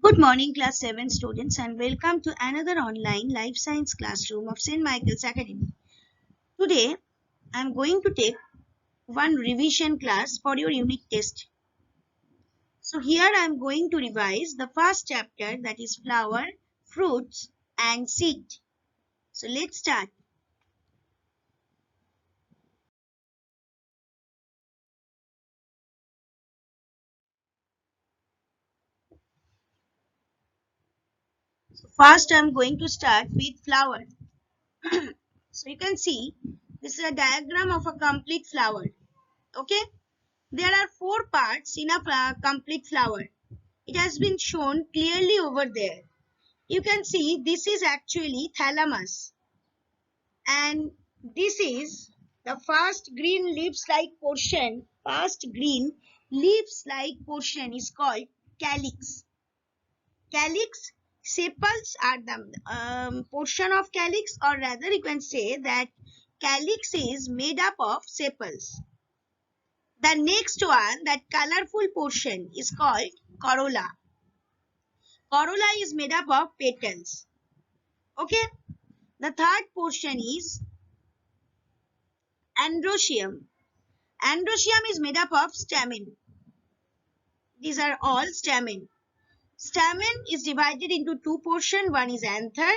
Good morning, class 7 students, and welcome to another online life science classroom of St. Michael's Academy. Today, I am going to take one revision class for your unit test. So, here I am going to revise the first chapter, that is flower, fruits, and seed. So, let's start. So, first, I am going to start with flower. So, you can see this is a diagram of a complete flower. Okay. There are 4 parts in a complete flower. It has been shown clearly over there. You can see this is actually thalamus, and this is the first green leaves-like portion. First green leaves-like portion is called calyx. Calyx sepals are the portion of calyx, or rather you can say that calyx is made up of sepals. The next one, that colorful portion, is called corolla. Corolla is made up of petals. Okay. The third portion is androecium. Androecium is made up of stamen. These are all stamen. Stamen is divided into 2 portions. One is anther,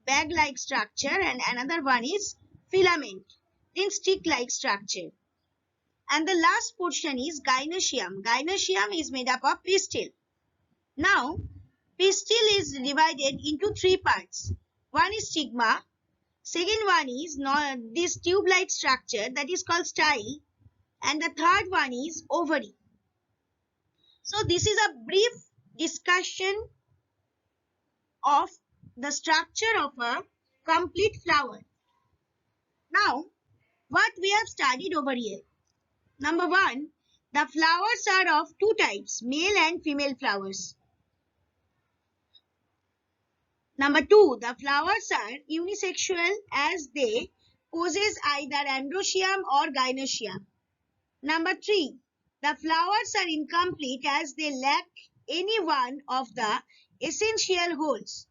bag-like structure, and another one is filament, in stick-like structure. And the last portion is gynoecium. Gynoecium is made up of pistil. Now, pistil is divided into 3 parts. One is stigma. Second one is this tube-like structure, that is called style. And the third one is ovary. So this is a brief discussion of the structure of a complete flower. Now, what we have studied over here. Number 1, the flowers are of 2 types, male and female flowers. Number 2, the flowers are unisexual as they possess either androecium or gynoecium. Number 3, the flowers are incomplete as they lack any one of the essential wholes.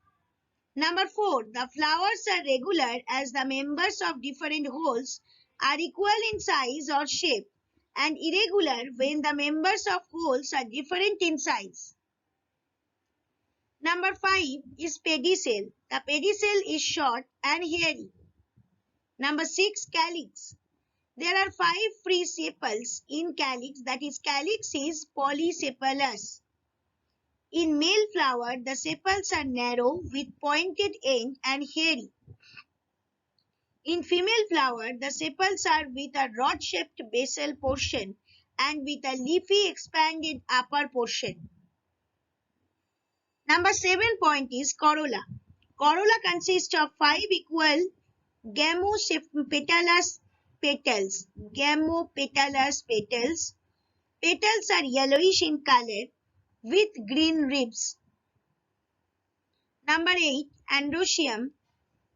Number 4, the flowers are regular as the members of different wholes are equal in size or shape, and irregular when the members of wholes are different in size. Number 5 is pedicel. The pedicel is short and hairy. Number 6, calyx. There are 5 free sepals in calyx, that is, calyx is polysepalous. In male flower, the sepals are narrow with pointed end and hairy. In female flower, the sepals are with a rod-shaped basal portion and with a leafy expanded upper portion. Number 7 point is corolla. Corolla consists of 5 equal gamopetalous petals. Gamopetalous petals. Petals are yellowish in color with green ribs. Number 8, androecium.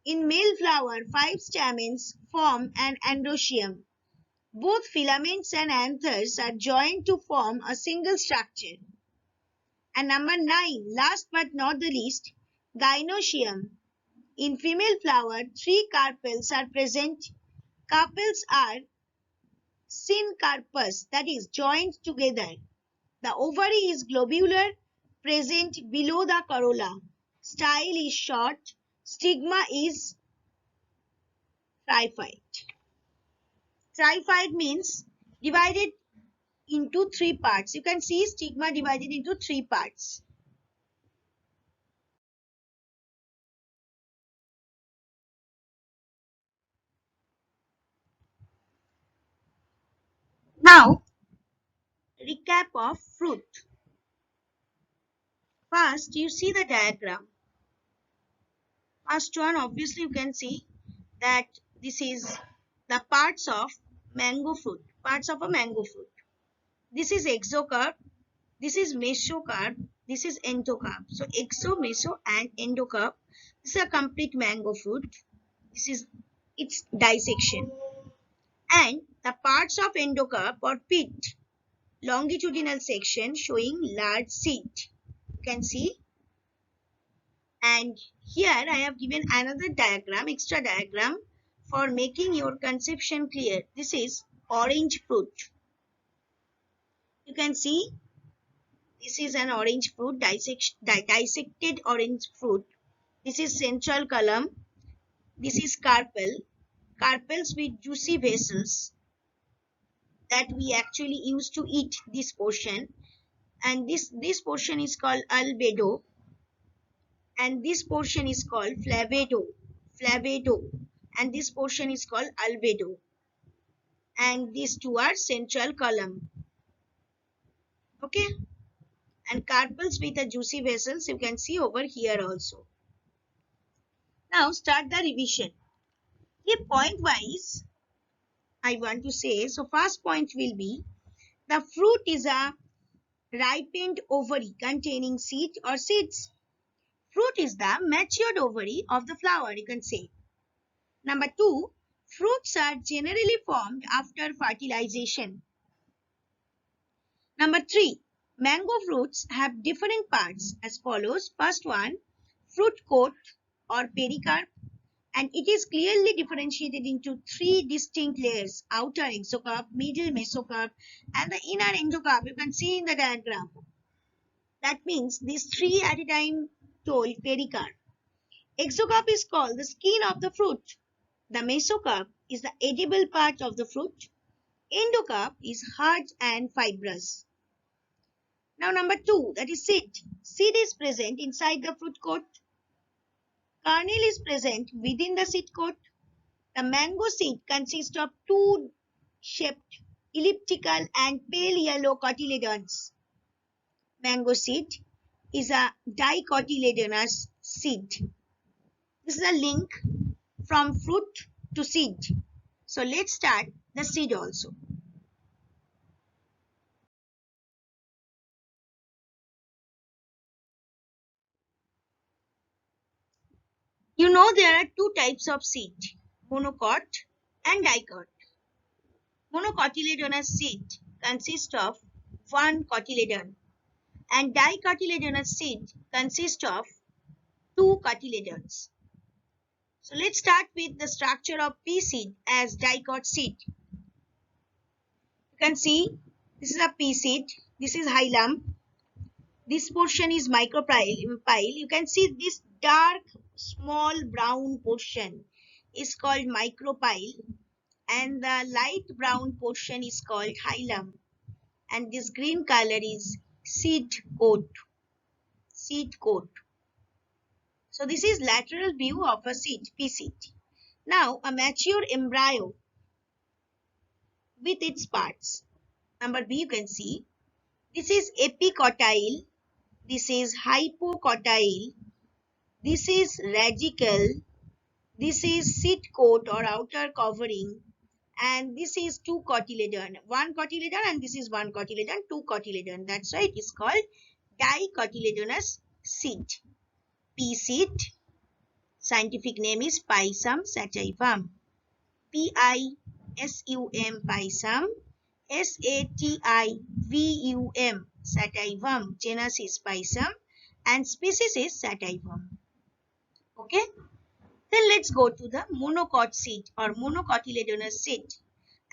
In male flower, 5 stamens form an androecium. Both filaments and anthers are joined to form a single structure. And number 9, last but not the least, gynoecium. In female flower, 3 carpels are present. Carpels are syncarpous, that is, joined together. The ovary is globular, present below the corolla. Style is short. Stigma is trifid. Trifid means divided into 3 parts. You can see stigma divided into 3 parts. Now, recap of fruit. First, you see the diagram. First one, obviously you can see that this is the parts of mango fruit, parts of a mango fruit. This is exocarp, this is mesocarp, this is endocarp. So exo, meso and endocarp. This is a complete mango fruit. This is its dissection. And the parts of endocarp or pit, longitudinal section showing large seed. You can see And here I have given another diagram, extra diagram, for making your conception clear. This is orange fruit. You can see this is an orange fruit, dissected orange fruit. This is central column. This is carpel. Carpels with juicy vessels that we actually use to eat this portion. And this portion is called albedo. And this portion is called flavoido. And this portion is called albedo. And these two are central column. Okay. And carpels with a juicy vessels you can see over here also. Now start the revision. Here point wise I want to say, so first point will be the fruit is a ripened ovary containing seed or seeds. Fruit is the matured ovary of the flower, you can say. Number 2, fruits are generally formed after fertilization. Number 3, mango fruits have different parts as follows. First one, fruit coat or pericarp, and it is clearly differentiated into 3 distinct layers: outer exocarp, middle mesocarp, and the inner endocarp. You can see in the diagram. That means these 3 at a time told pericarp. Exocarp is called the skin of the fruit. The mesocarp is the edible part of the fruit. Endocarp is hard and fibrous. Now number 2, that is seed. Seed is present inside the fruit coat. Kernel is present within the seed coat. The mango seed consists of 2 shaped elliptical and pale yellow cotyledons. Mango seed is a dicotyledonous seed. This is a link from fruit to seed. So let's start the seed also. You know there are 2 types of seed, monocot and dicot. Monocotyledonous seed consists of 1 cotyledon and dicotyledonous seed consists of 2 cotyledons. So let's start with the structure of pea seed as dicot seed. You can see this is a pea seed, this is hilum, this portion is micropyle. You can see this dark small brown portion is called micropyle and the light brown portion is called hilum, and this green color is seed coat. So this is lateral view of a seed, pea seed. Now a mature embryo with its parts. Number B, you can see this is epicotyle, this is hypocotyle, this is radicle, this is seed coat or outer covering, and this is 2 cotyledon. 1 cotyledon and this is 1 cotyledon, 2 cotyledon. That's why it is called dicotyledonous seed. Pea seed, scientific name is Pisum sativum. Pisum, Pisum. Sativum, sativum. Genus is Pisum and species is sativum. Okay. Then let's go to the monocot seed or monocotyledonous seed.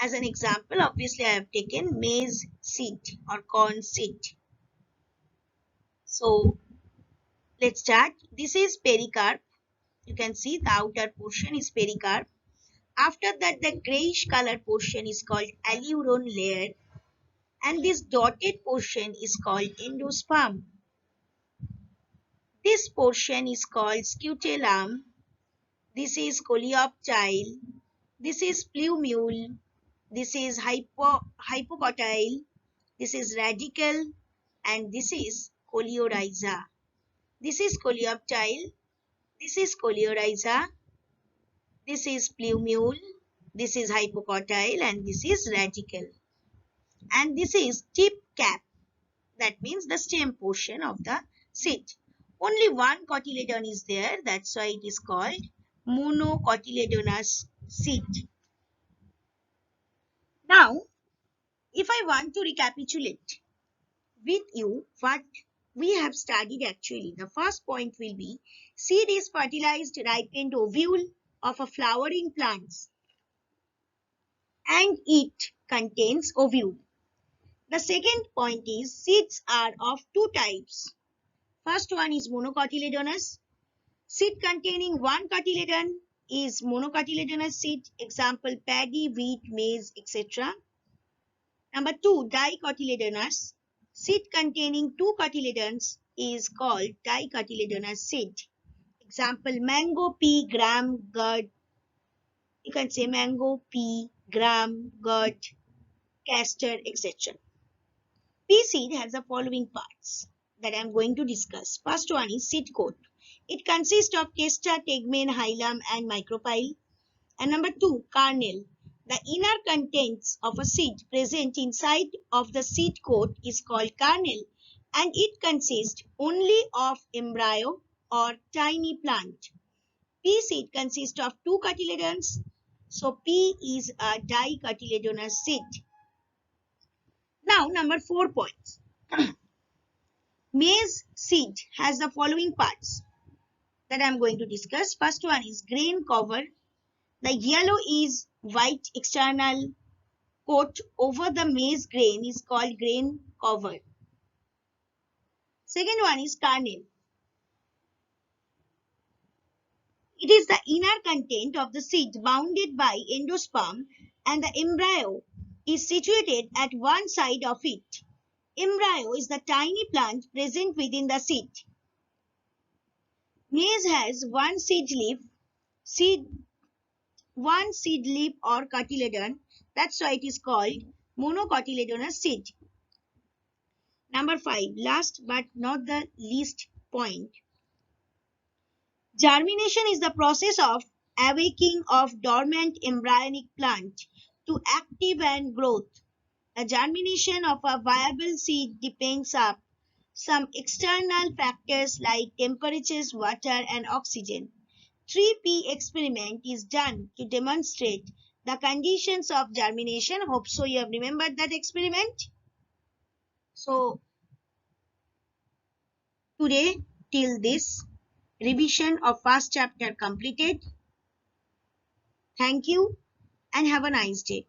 As an example, obviously I have taken maize seed or corn seed. So let's start. This is pericarp. You can see the outer portion is pericarp. After that, the grayish color portion is called aleuron layer, and this dotted portion is called endosperm. This portion is called scutellum. This is coleoptile. This is plumule. This is hypocotyle. This is radicle, and this is coleorhiza. This is coleoptile. This is coleorhiza. This is plumule. This is hypocotyle, and this is radicle. And this is tip cap. That means the stem portion of the seed. Only 1 cotyledon is there. That's why it is called monocotyledonous seed. Now, if I want to recapitulate with you what we have studied actually. The first point will be seed is fertilized ripened ovule of a flowering plant and it contains ovule. The second point is seeds are of two types. First one is monocotyledonous. Seed containing one cotyledon is monocotyledonous seed. Example paddy, wheat, maize, etc. Number two, dicotyledonous. Seed containing two cotyledons is called dicotyledonous seed. Example mango, pea, gram, gourd. You can say mango, pea, gram, gourd, castor, etc. Pea seed has the following parts that I am going to discuss. First one is seed coat. It consists of testa, tegmen, hilum and micropyle. And number two, kernel. The inner contents of a seed present inside of the seed coat is called kernel and it consists only of embryo or tiny plant. Pea seed consists of two cotyledons. So pea is a dicotyledonous seed. Now number 4 points. Maize seed has the following parts that I am going to discuss. First one is grain cover. The yellow is white external coat over the maize grain is called grain cover. Second one is kernel. It is the inner content of the seed bounded by endosperm and the embryo is situated at one side of it. Embryo is the tiny plant present within the seed. Maize has one seed leaf or cotyledon. That's why it is called monocotyledonous seed. Number 5, last but not the least point. Germination is the process of awakening of dormant embryonic plant to active and growth. The germination of a viable seed depends on some external factors like temperatures, water and oxygen. 3P experiment is done to demonstrate the conditions of germination. Hope so you have remembered that experiment. So today till this revision of first chapter completed. Thank you and have a nice day.